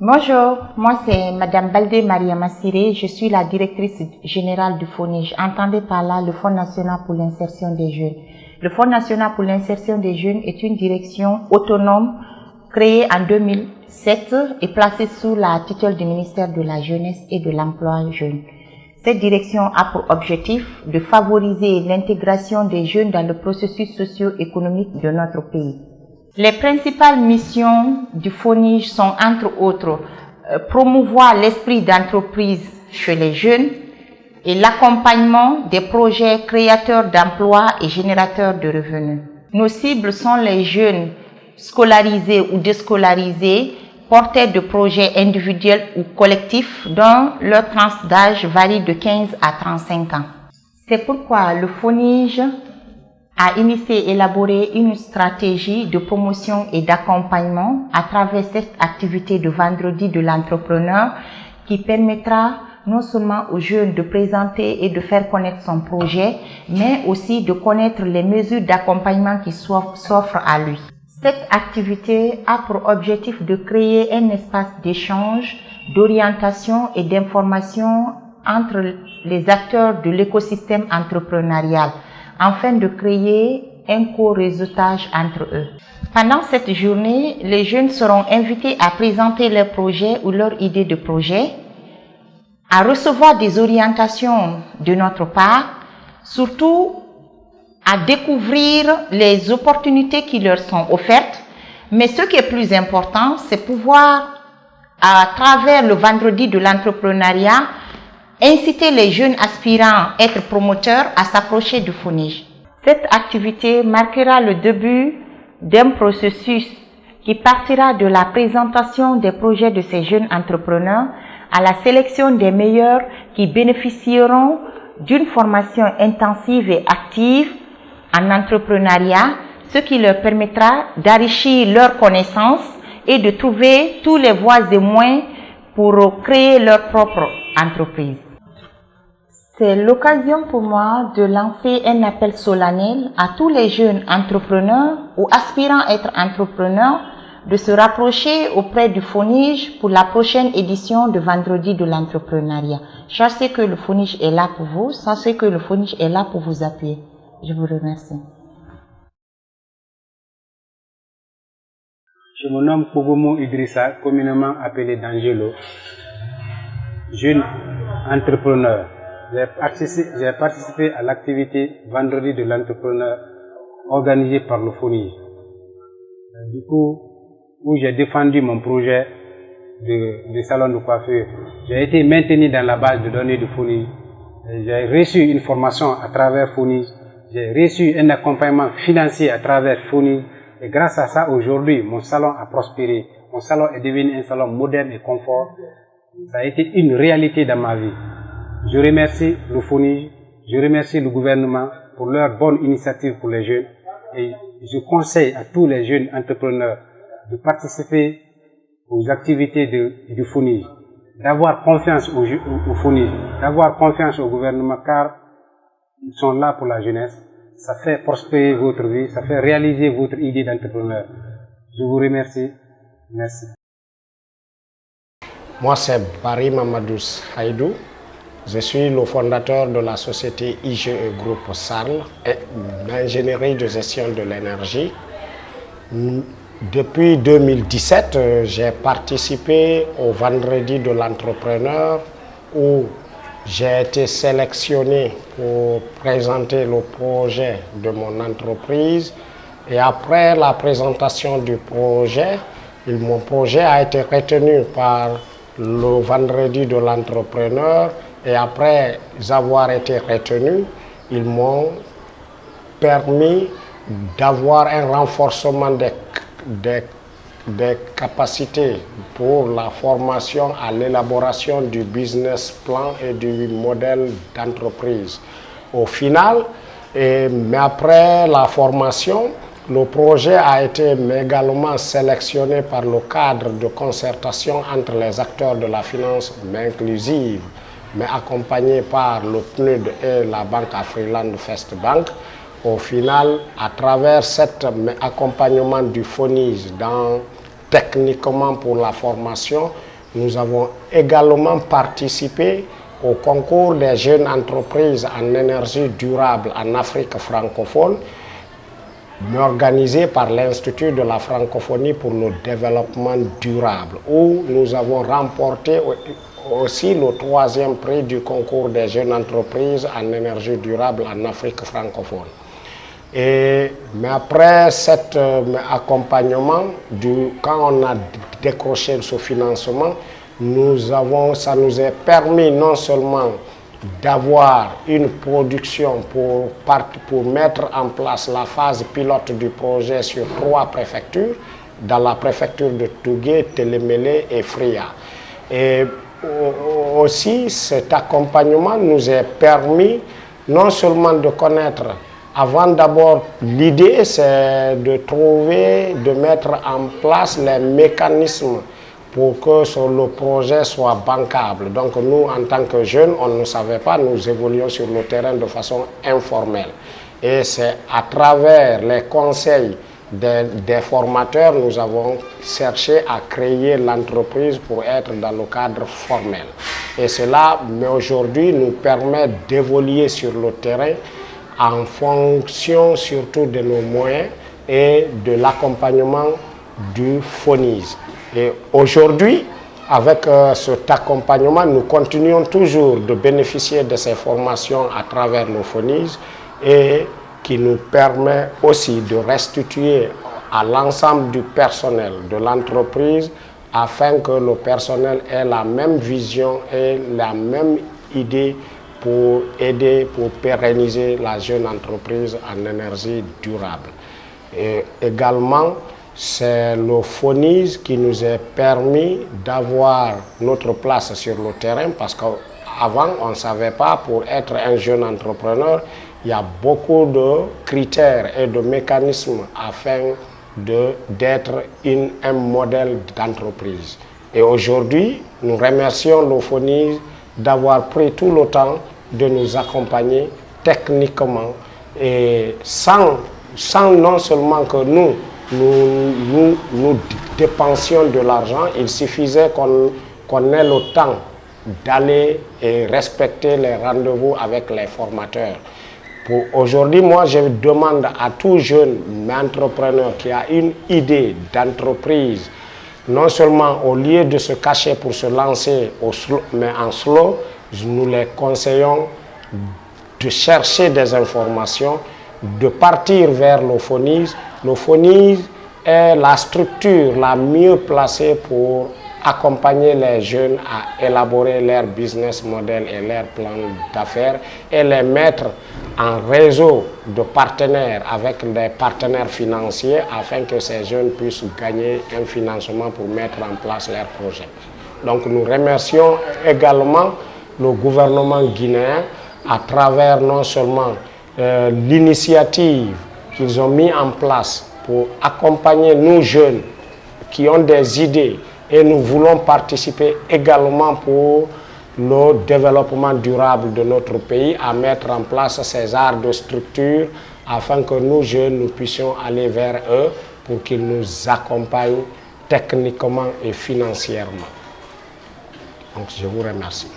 Bonjour, moi c'est Madame Baldé Maria Massiré, je suis la directrice générale du FONIJ. Entendez par là le Fonds national pour l'insertion des jeunes. Le Fonds national pour l'insertion des jeunes est une direction autonome créée en 2007 et placée sous la tutelle du ministère de la Jeunesse et de l'Emploi jeune. Cette direction a pour objectif de favoriser l'intégration des jeunes dans le processus socio-économique de notre pays. Les principales missions du FONIJ sont entre autres promouvoir l'esprit d'entreprise chez les jeunes et l'accompagnement des projets créateurs d'emplois et générateurs de revenus. Nos cibles sont les jeunes scolarisés ou déscolarisés, porteurs de projets individuels ou collectifs dont leur tranche d'âge varie de 15 à 35 ans. C'est pourquoi le FONIJ a initié et élaboré une stratégie de promotion et d'accompagnement à travers cette activité de vendredi de l'entrepreneur qui permettra non seulement aux jeunes de présenter et de faire connaître son projet, mais aussi de connaître les mesures d'accompagnement qui s'offrent à lui. Cette activité a pour objectif de créer un espace d'échange, d'orientation et d'information entre les acteurs de l'écosystème entrepreneurial, afin de créer un co-réseautage entre eux. Pendant cette journée, les jeunes seront invités à présenter leurs projets ou leurs idées de projet, à recevoir des orientations de notre part, surtout à découvrir les opportunités qui leur sont offertes. Mais ce qui est plus important, c'est pouvoir, à travers le vendredi de l'entrepreneuriat, inciter les jeunes aspirants à être promoteurs à s'approcher du FONIJ. Cette activité marquera le début d'un processus qui partira de la présentation des projets de ces jeunes entrepreneurs à la sélection des meilleurs qui bénéficieront d'une formation intensive et active en entrepreneuriat, ce qui leur permettra d'enrichir leurs connaissances et de trouver tous les voies et moyens pour créer leur propre entreprise. C'est l'occasion pour moi de lancer un appel solennel à tous les jeunes entrepreneurs ou aspirants à être entrepreneurs de se rapprocher auprès du FONIJ pour la prochaine édition de Vendredi de l'entrepreneuriat. Sachez que le FONIJ est là pour vous, sachez que le FONIJ est là pour vous appuyer. Je vous remercie. Je me nomme Kogomo Idrissa, communément appelé D'Angelo, jeune entrepreneur. J'ai participé à l'activité Vendredi de l'entrepreneur organisée par le FONIJ. Du coup, où j'ai défendu mon projet de salon de coiffure, j'ai été maintenu dans la base de données du FONIJ. J'ai reçu une formation à travers FONIJ. J'ai reçu un accompagnement financier à travers FONIJ. Et grâce à ça, aujourd'hui, mon salon a prospéré. Mon salon est devenu un salon moderne et confort. Ça a été une réalité dans ma vie. Je remercie le FONIJ, je remercie le gouvernement pour leur bonne initiative pour les jeunes. Et je conseille à tous les jeunes entrepreneurs de participer aux activités du FONIJ, d'avoir confiance au FONIJ, d'avoir confiance au gouvernement, car ils sont là pour la jeunesse. Ça fait prospérer votre vie, ça fait réaliser votre idée d'entrepreneur. Je vous remercie. Merci. Moi, c'est Barry Mamadou Haïdou. Je suis le fondateur de la société IGE Groupe SARL, l'ingénierie de gestion de l'énergie. Depuis 2017, j'ai participé au Vendredi de l'entrepreneur où j'ai été sélectionné pour présenter le projet de mon entreprise. Et après la présentation du projet, mon projet a été retenu par le Vendredi de l'entrepreneur. Et après avoir été retenu, ils m'ont permis d'avoir un renforcement des capacités pour la formation à l'élaboration du business plan et du modèle d'entreprise. Au final, mais après la formation, le projet a été également sélectionné par le cadre de concertation entre les acteurs de la finance inclusive, mais accompagné par le PNUD et la Banque Afriland First Bank. Au final, à travers cet accompagnement du FONIJ techniquement pour la formation, nous avons également participé au concours des jeunes entreprises en énergie durable en Afrique francophone, organisé par l'Institut de la francophonie pour le développement durable, où nous avons remporté aussi le 3e prix du concours des jeunes entreprises en énergie durable en Afrique francophone. Mais après cet accompagnement, quand on a décroché ce financement, ça nous a permis non seulement d'avoir une production pour mettre en place la phase pilote du projet sur 3 préfectures, dans la préfecture de Tougué, Télémélé et Fria. Et aussi, cet accompagnement nous a permis non seulement de connaître, avant d'abord, l'idée c'est de mettre en place les mécanismes pour que le projet soit bancable. Donc nous, en tant que jeunes, on ne savait pas, nous évoluons sur le terrain de façon informelle. Et c'est à travers les conseils des formateurs, nous avons cherché à créer l'entreprise pour être dans le cadre formel. Et cela, mais aujourd'hui, nous permet d'évoluer sur le terrain en fonction surtout de nos moyens et de l'accompagnement du FONIS. Et aujourd'hui, avec cet accompagnement, nous continuons toujours de bénéficier de ces formations à travers le FONIS et qui nous permet aussi de restituer à l'ensemble du personnel de l'entreprise afin que le personnel ait la même vision et la même idée pour aider, pour pérenniser la jeune entreprise en énergie durable. Et également, c'est le FONIS qui nous a permis d'avoir notre place sur le terrain parce qu'avant, on ne savait pas, pour être un jeune entrepreneur, il y a beaucoup de critères et de mécanismes afin d'être un modèle d'entreprise. Et aujourd'hui, nous remercions le FONIS d'avoir pris tout le temps de nous accompagner techniquement et sans non seulement que nous dépensions de l'argent, il suffisait qu'on ait le temps d'aller et respecter les rendez-vous avec les formateurs. Aujourd'hui, moi, je demande à tout jeune entrepreneur qui a une idée d'entreprise, non seulement au lieu de se cacher pour se lancer, mais en slow, nous les conseillons de chercher des informations, de partir vers le FONIS. Le FONIS est la structure la mieux placée pour accompagner les jeunes à élaborer leur business model et leur plan d'affaires et les mettre en réseau de partenaires avec des partenaires financiers afin que ces jeunes puissent gagner un financement pour mettre en place leurs projets. Donc nous remercions également le gouvernement guinéen à travers non seulement l'initiative qu'ils ont mis en place pour accompagner nous jeunes qui ont des idées et nous voulons participer également pour le développement durable de notre pays à mettre en place ces genres de structures afin que nous jeunes nous puissions aller vers eux pour qu'ils nous accompagnent techniquement et financièrement. Donc je vous remercie.